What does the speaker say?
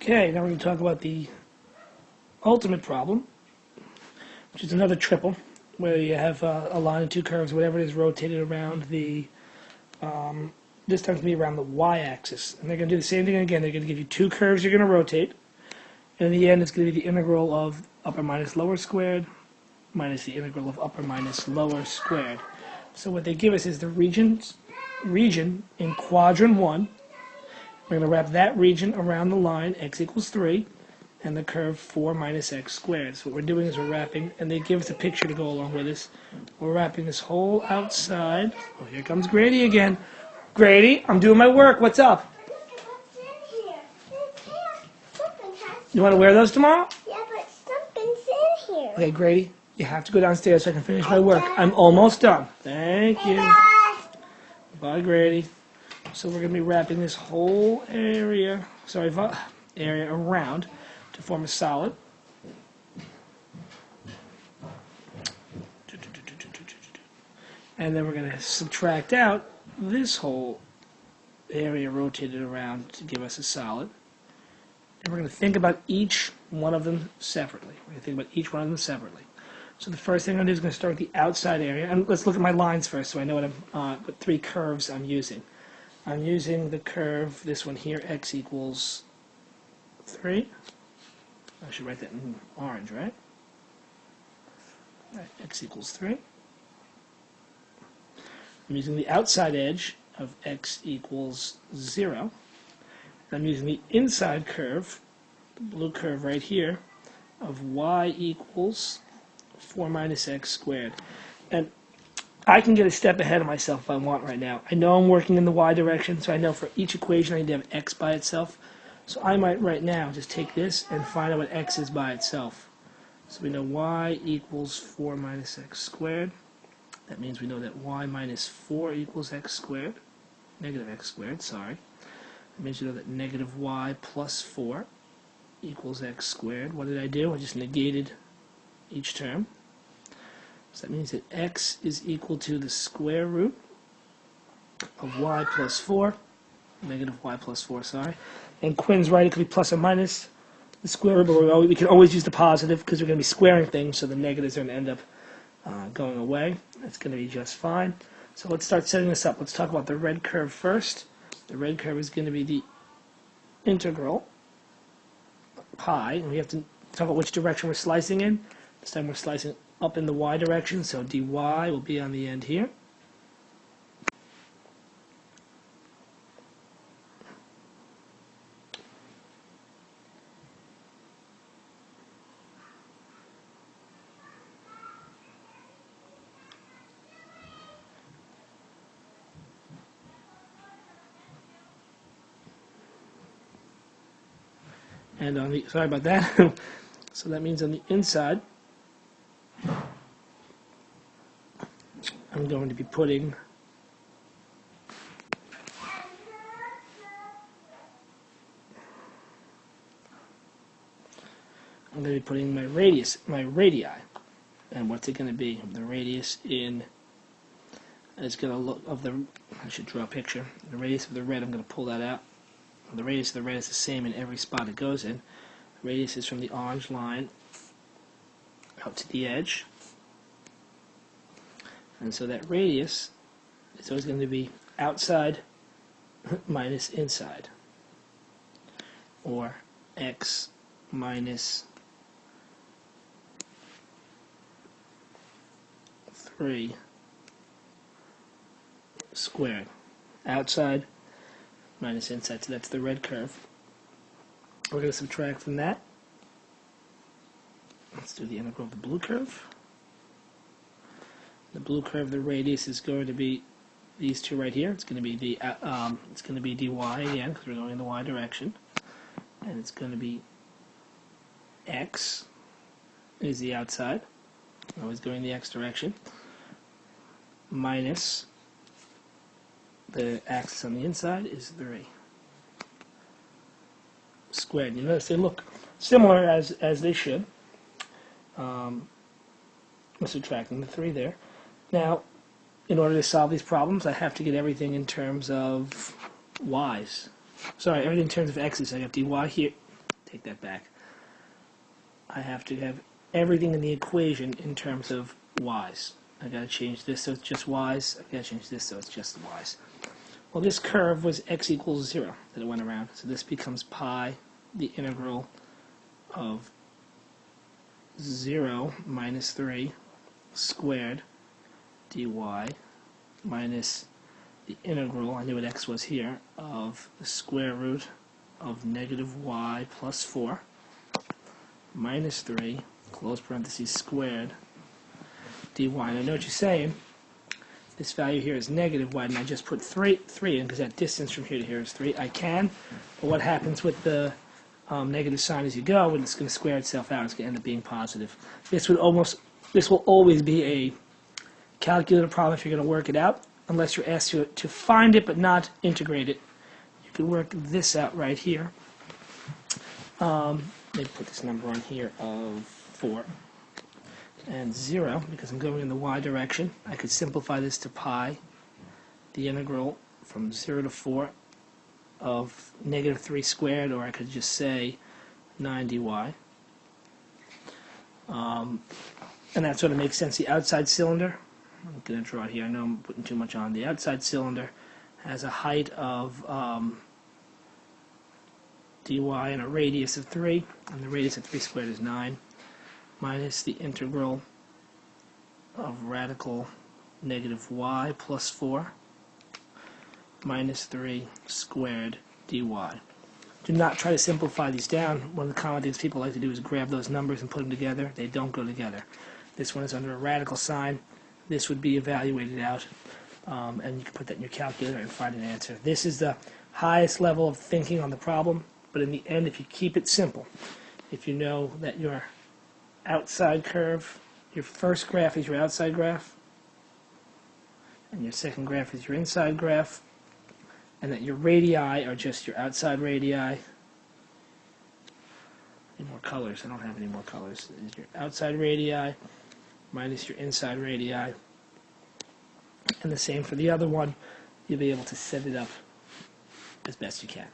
Okay, now we're going to talk about the ultimate problem, which is another triple, where you have a line and two curves, whatever it is, rotated around the, this time it's going to be around the y-axis. And they're going to do the same thing again. They're going to give you two curves you're going to rotate, and in the end it's going to be the integral of upper minus lower squared minus the integral of upper minus lower squared. So what they give us is the region in quadrant 1. We're going to wrap that region around the line x equals 3 and the curve 4 minus x squared. So what we're doing is we're wrapping, and they give us a picture to go along with this. We're wrapping this whole outside. Oh, here comes Grady again. Grady, I'm doing my work. What's up? You want to wear those tomorrow? Yeah, but something's in here. Okay, Grady, you have to go downstairs so I can finish my work. I'm almost done. Thank you. Bye, Grady. So we're going to be wrapping this whole area, area around to form a solid. And then we're going to subtract out this whole area rotated around to give us a solid. And we're going to think about each one of them separately. We're going to think about each one of them separately. So the first thing I'm going to do is going to start with the outside area. And let's look at my lines first so I know what three curves I'm using. I'm using the curve, this one here, x equals 3. I should write that in orange, right? Right, x equals 3. I'm using the outside edge of x equals 0. And I'm using the inside curve, the blue curve right here, of y equals 4 minus x squared. And I can get a step ahead of myself if I want right now. I know I'm working in the y direction, so I know for each equation I need to have x by itself. So I might right now just take this and find out what x is by itself. So we know y equals 4 minus x squared. That means we know that y minus 4 equals x squared. Negative x squared, sorry. That means we know that negative y plus 4 equals x squared. What did I do? I just negated each term. So that means that x is equal to the square root of y plus 4, negative y plus 4, sorry. And Quinn's right, it could be plus or minus the square root, but we can always use the positive because we're going to be squaring things, so the negatives are going to end up going away. That's going to be just fine. So let's start setting this up. Let's talk about the red curve first. The red curve is going to be the integral pi, and we have to talk about which direction we're slicing in. This time we're slicing up in the y direction, so dy will be on the end here. And on the, sorry about that. So that means on the inside, I'm going to be putting my radius, my radii. And what's it going to be? The radius in, it's going to look, I should draw a picture. The radius of the red, I'm going to pull that out. The radius of the red is the same in every spot it goes in. The radius is from the orange line out to the edge. And so that radius is always going to be outside minus inside, or x minus 3 squared. Outside minus inside, so that's the red curve. We're going to subtract from that. Let's do the integral of the blue curve. The blue curve, the radius is going to be these two right here. It's going to be the it's going to be dy again because we're going in the y direction, and it's going to be x is the outside. Always going the x direction. Minus the axis on the inside is 3 squared. You notice they look similar as they should. We're subtracting the 3 there. Now, in order to solve these problems, I have to get everything in terms of y's. Sorry, everything in terms of x's. I have dy here, take that back. I have to have everything in the equation in terms of y's. I got to change this so it's just y's. I got to change this so it's just y's. Well, this curve was x equals 0 that it went around. So this becomes pi, the integral of 0 minus 3 squared dy minus the integral, I knew what x was here, of the square root of negative y plus 4 minus 3, close parentheses, squared dy. And I know what you're saying. This value here is negative. Why didn't I just put 3 in? Because that distance from here to here is 3. I can, but what happens with the negative sign as you go, when it's going to square itself out, it's going to end up being positive. This will always be a calculator problem if you're going to work it out, unless you're asked to find it but not integrate it. You can work this out right here. Maybe put this number on here of 4 and 0, because I'm going in the y direction. I could simplify this to pi, the integral from 0 to 4 of negative 3 squared, or I could just say 9 dy. And that sort of makes sense. The outside cylinder, I'm going to draw it here. I know I'm putting too much on. The outside cylinder has a height of dy and a radius of 3, and the radius of 3 squared is 9, minus the integral of radical negative y plus 4 minus 3 squared dy. Do not try to simplify these down. One of the common things people like to do is grab those numbers and put them together. They don't go together. This one is under a radical sign. This would be evaluated out, and you can put that in your calculator and find an answer. This is the highest level of thinking on the problem, but in the end, if you keep it simple, if you know that your outside curve, your first graph is your outside graph, and your second graph is your inside graph, and that your radii are just your outside radii. Any more colors? I don't have any more colors. This is your outside radii minus your inside radii. And the same for the other one. You'll be able to set it up as best you can.